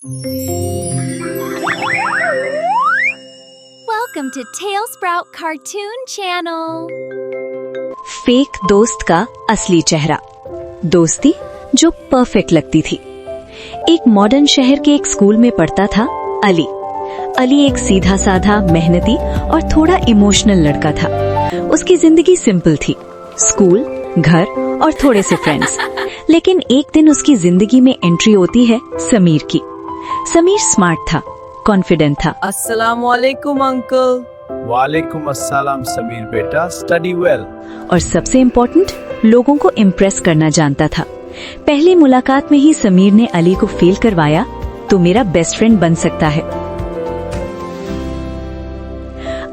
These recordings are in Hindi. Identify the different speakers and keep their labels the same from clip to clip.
Speaker 1: Welcome to Tailsprout Cartoon Channel.
Speaker 2: Fake दोस्त का असली चेहरा, दोस्ती जो परफेक्ट लगती थी। एक मॉडर्न शहर के एक स्कूल में पढ़ता था अली। अली एक सीधा साधा, मेहनती और थोड़ा इमोशनल लड़का था। उसकी जिंदगी सिंपल थी, स्कूल, घर और थोड़े से फ्रेंड्स। लेकिन एक दिन उसकी जिंदगी में एंट्री होती है समीर की। समीर स्मार्ट था, कॉन्फिडेंट था।
Speaker 3: अस्सलाम वालेकुम अंकल।
Speaker 4: वालेकुम अस्सलाम समीर बेटा, स्टडी वेल।
Speaker 2: और सबसे इम्पोर्टेंट, लोगों को इम्प्रेस करना जानता था। पहली मुलाकात में ही समीर ने अली को फील करवाया, तो मेरा बेस्ट फ्रेंड बन सकता है।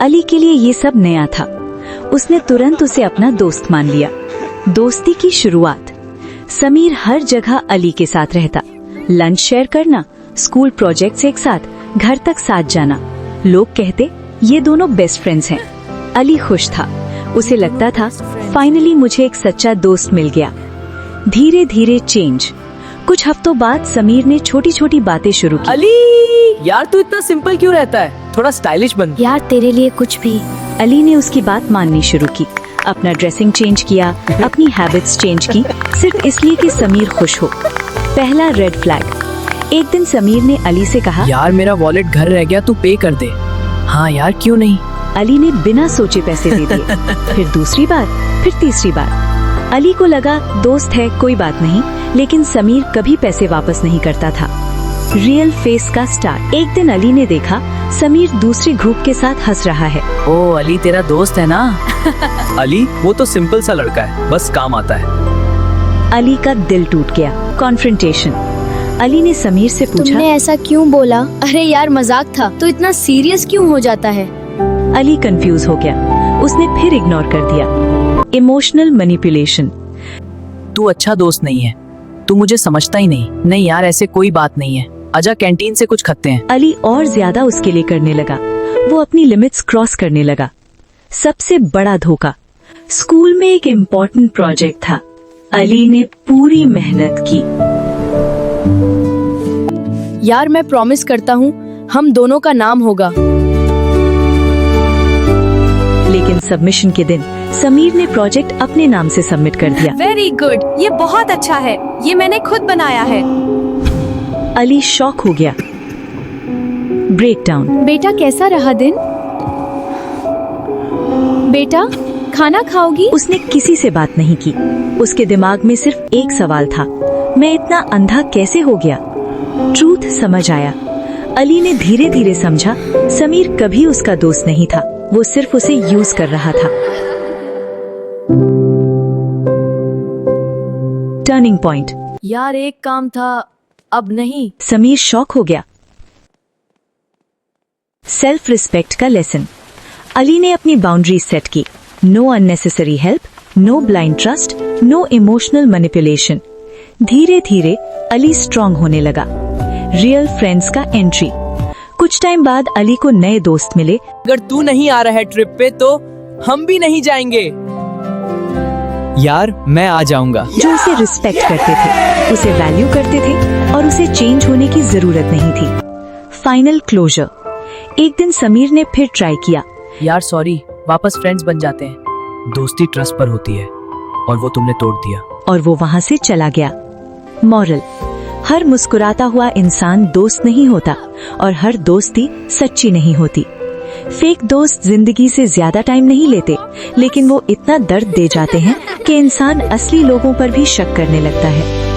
Speaker 2: अली के लिए ये सब नया था। उसने तुरंत उसे अपना दोस्त मान लिया। दोस्ती की शुरुआत। समीर हर जगह अली के साथ रहता, लंच शेयर करना, स्कूल प्रोजेक्ट्स एक साथ, घर तक साथ जाना। लोग कहते ये दोनों बेस्ट फ्रेंड्स हैं। अली खुश था, उसे लगता था फाइनली मुझे एक सच्चा दोस्त मिल गया। धीरे धीरे चेंज। कुछ हफ्तों बाद समीर ने छोटी छोटी बातें शुरू की।
Speaker 3: अली यार, तू इतना सिंपल क्यों रहता है? थोड़ा स्टाइलिश बन।
Speaker 1: यार तेरे लिए कुछ भी।
Speaker 2: अली ने उसकी बात माननी शुरू की, अपना ड्रेसिंग चेंज किया, अपनी हैबिट्स चेंज की, सिर्फ इसलिए कि समीर खुश हो। पहला रेड फ्लैग। एक दिन समीर ने अली से कहा,
Speaker 3: यार मेरा वॉलेट घर रह गया, तू पे कर दे। हाँ यार, क्यों नहीं।
Speaker 2: अली ने बिना सोचे पैसे दे दिए। फिर दूसरी बार, फिर तीसरी बार। अली को लगा दोस्त है, कोई बात नहीं, लेकिन समीर कभी पैसे वापस नहीं करता था। रियल फेस का स्टार्ट। एक दिन अली ने देखा समीर दूसरी ग्रुप के साथ हंस रहा है।
Speaker 3: ओ अली, तेरा दोस्त है ना?
Speaker 4: अली वो तो सिंपल सा लड़का है, बस काम आता है।
Speaker 2: अली का दिल टूट गया। कॉन्फ्रंटेशन। अली ने समीर से पूछा,
Speaker 5: तुमने ऐसा क्यों बोला? अरे यार मजाक था, तो इतना सीरियस क्यों हो जाता है?
Speaker 2: अली कंफ्यूज हो गया। उसने फिर इग्नोर कर दिया। Emotional manipulation.
Speaker 3: तू अच्छा दोस्त नहीं है, तू मुझे समझता ही नहीं। नहीं यार, ऐसे कोई बात नहीं है, आजा कैंटीन से कुछ खाते हैं।
Speaker 2: अली और ज्यादा उसके लिए करने लगा। वो अपनी लिमिट्स क्रॉस करने लगा। सबसे बड़ा धोखा। स्कूल में एक इम्पोर्टेंट प्रोजेक्ट था, अली ने पूरी मेहनत की।
Speaker 5: यार मैं प्रॉमिस करता हूँ हम दोनों का नाम होगा।
Speaker 2: लेकिन सबमिशन के दिन समीर ने प्रोजेक्ट अपने नाम से सबमिट कर दिया।
Speaker 1: वेरी गुड, ये बहुत अच्छा है, ये मैंने खुद बनाया है।
Speaker 2: अली शॉक हो गया। ब्रेकडाउन।
Speaker 5: बेटा कैसा रहा दिन? बेटा खाना खाओगी?
Speaker 2: उसने किसी से बात नहीं की। उसके दिमाग में सिर्फ एक सवाल था, मैं इतना अंधा कैसे हो गया? ट्रूथ समझ आया। अली ने धीरे धीरे समझा समीर कभी उसका दोस्त नहीं था, वो सिर्फ उसे यूज कर रहा था। Turning point.
Speaker 5: यार एक काम था, अब नहीं।
Speaker 2: समीर शॉक हो गया। सेल्फ रिस्पेक्ट का लेसन। अली ने अपनी बाउंड्री सेट की। No unnecessary help, no blind trust, no emotional manipulation. धीरे धीरे अली स्ट्रांग होने लगा। रियल फ्रेंड्स का एंट्री। कुछ टाइम बाद अली को नए दोस्त मिले।
Speaker 3: अगर तू नहीं आ रहा है ट्रिप पे तो हम भी नहीं जाएंगे। यार मैं आ जाऊंगा।
Speaker 2: जो उसे रिस्पेक्ट करते थे, उसे वैल्यू करते थे और उसे चेंज होने की जरूरत नहीं थी। Final closure. एक दिन समीर ने फिर ट्राई किया।
Speaker 3: यार सॉरी, वापस फ्रेंड्स बन जाते हैं। दोस्ती ट्रस्ट पर होती है और वो तुमने तोड़ दिया।
Speaker 2: और वो वहाँ से चला गया। मॉरल। हर मुस्कुराता हुआ इंसान दोस्त नहीं होता और हर दोस्ती सच्ची नहीं होती। फेक दोस्त जिंदगी से ज्यादा टाइम नहीं लेते, लेकिन वो इतना दर्द दे जाते हैं कि इंसान असली लोगों पर भी शक करने लगता है।